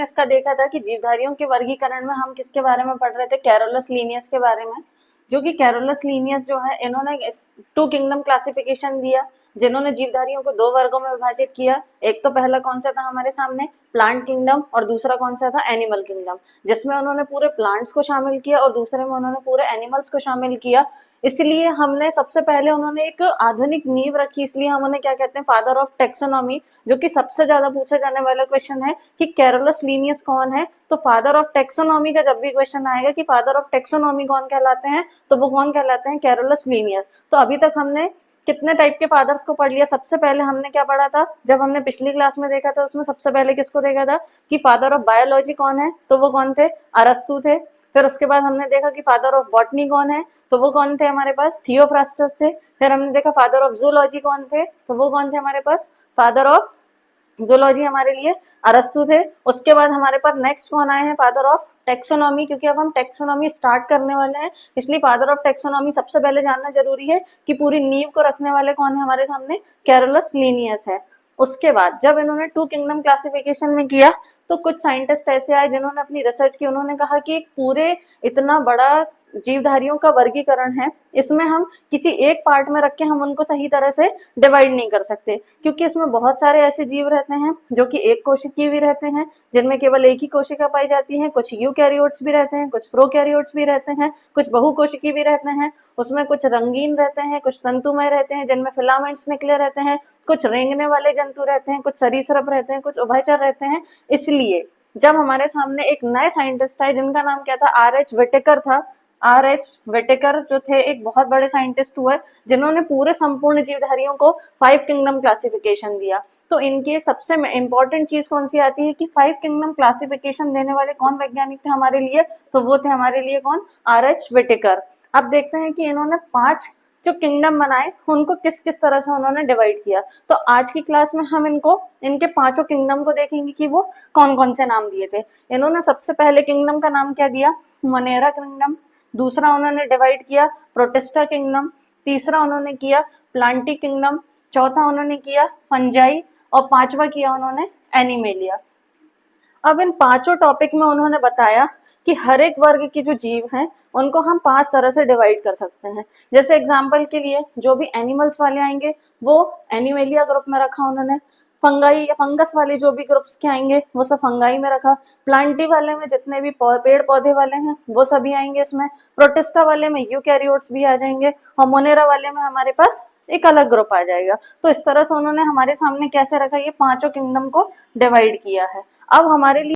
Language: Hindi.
इसका देखा था कि जीवधारियों के वर्गीकरण में हम किसके बारे में पढ़ रहे थे, कैरोलस लीनियस के बारे में। जो कि कैरोलस लीनियस जो है, इन्होंने टू किंगडम क्लासिफिकेशन दिया, जिन्होंने जीवधारियों को दो वर्गों में विभाजित किया। एक तो पहला कौन सा था हमारे सामने, प्लांट किंगडम, और दूसरा कौन सा था, एनिमल किंगडम, जिसमें उन्होंने पूरे प्लांट्स को शामिल किया और दूसरे में उन्होंने पूरे एनिमल्स को शामिल किया। इसलिए हमने सबसे पहले उन्होंने एक आधुनिक नींव रखी, इसलिए हम उन्हें क्या कहते हैं, फादर ऑफ टेक्सोनॉमी। जो कि सबसे ज्यादा पूछा जाने वाला क्वेश्चन है कि कैरोलस लीनियस कौन है, तो फादर ऑफ टेक्सोनॉमी का जब भी क्वेश्चन आएगा कि फादर ऑफ टेक्सोनॉमी कौन कहलाते हैं, तो वो कौन कहलाते हैं, कैरोलस लीनियस। तो अभी तक हमने कितने टाइप के फादर्स को पढ़ लिया। सबसे पहले हमने क्या पढ़ा था, जब हमने पिछली क्लास में देखा था, उसमें सबसे पहले किसको देखा था कि फादर ऑफ बायोलॉजी कौन है, तो वो कौन थे, अरस्तु थे। फिर उसके बाद हमने देखा कि फादर ऑफ बॉटनी कौन है, तो वो कौन थे हमारे पास, थियोफ्रास्टस थे। फिर हमने देखा फादर ऑफ जूलॉजी कौन थे, तो वो कौन थे हमारे पास, फादर ऑफ जूलॉजी हमारे लिए अरस्तु थे। उसके बाद हमारे पास नेक्स्ट कौन आए हैं, फादर ऑफ टेक्सोनॉमी, क्योंकि अब हम टेक्सोनॉमी स्टार्ट करने वाले हैं, इसलिए फादर ऑफ टेक्सोनॉमी सबसे पहले जानना जरूरी है कि पूरी नींव को रखने वाले कौन है हमारे सामने, कैरोलस लीनियस है। उसके बाद जब इन्होंने टू किंगडम क्लासिफिकेशन में किया, तो कुछ साइंटिस्ट ऐसे आए जिन्होंने अपनी रिसर्च की, उन्होंने कहा कि एक पूरे इतना बड़ा जीवधारियों का वर्गीकरण है, इसमें हम किसी एक पार्ट में रख के हम उनको सही तरह से डिवाइड नहीं कर सकते, क्योंकि इसमें बहुत सारे ऐसे जीव रहते हैं जो कि एक कोशिकीय भी रहते हैं, जिनमें केवल एक ही कोशिका पाई जाती है, कुछ यूकैरियोट्स भी रहते हैं, कुछ प्रोकैरियोट्स भी रहते हैं, कुछ बहुकोशिकीय भी रहते हैं, उसमें कुछ रंगीन रहते हैं, कुछ तंतुमय रहते हैं जिनमें फिलामेंट्स निकले रहते हैं, कुछ रेंगने वाले जंतु रहते हैं, कुछ सरीसृप रहते हैं, कुछ उभयचर रहते हैं। इसलिए जब हमारे सामने एक नए साइंटिस्ट आए जिनका नाम क्या था, आर.एच. व्हिटेकर था। आर.एच. व्हिटेकर जो थे एक बहुत बड़े साइंटिस्ट हुए, जिन्होंने पूरे संपूर्ण जीवधारियों को 5 किंगडम क्लासिफिकेशन दिया। तो इनकी एक सबसे इंपॉर्टेंट चीज कौन सी आती है कि 5 किंगडम क्लासिफिकेशन देने वाले कौन वैज्ञानिक थे हमारे लिए, तो वो थे हमारे लिए कौन, आर.एच. व्हिटेकर। अब देखते हैं कि इन्होंने 5 जो किंगडम बनाए उनको किस किस तरह से उन्होंने डिवाइड किया। तो आज की क्लास में हम इनको इनके 5 किंगडम को देखेंगे कि वो कौन कौन से नाम दिए थे। इन्होंने सबसे पहले किंगडम का नाम क्या दिया, मोनेरा किंगडम। दूसरा उन्होंने डिवाइड किया प्रोटिस्टा किंगडम। तीसरा उन्होंने किया प्लांटी किंगडम। चौथा उन्होंने किया फंजाई, और पांचवा किया उन्होंने एनिमेलिया। अब इन पांचों टॉपिक में उन्होंने बताया कि हर एक वर्ग की जो जीव हैं उनको हम 5 तरह से डिवाइड कर सकते हैं। जैसे एग्जांपल के लिए जो भी एनिमल्स वाले आएंगे वो एनिमेलिया ग्रुप में रखा उन्होंने। फंगाई या फंगस वाले जो भी ग्रुप्स के आएंगे वो सब फंगाई में रखा। प्लांटी वाले में जितने भी पेड़ पौधे वाले हैं वो सभी आएंगे इसमें। प्रोटिस्टा वाले में यूकैरियोट्स भी आ जाएंगे, और मोनेरा वाले में हमारे पास एक अलग ग्रुप आ जाएगा। तो इस तरह से उन्होंने हमारे सामने कैसे रखा, ये 5 किंगडम को डिवाइड किया है। अब हमारे लिए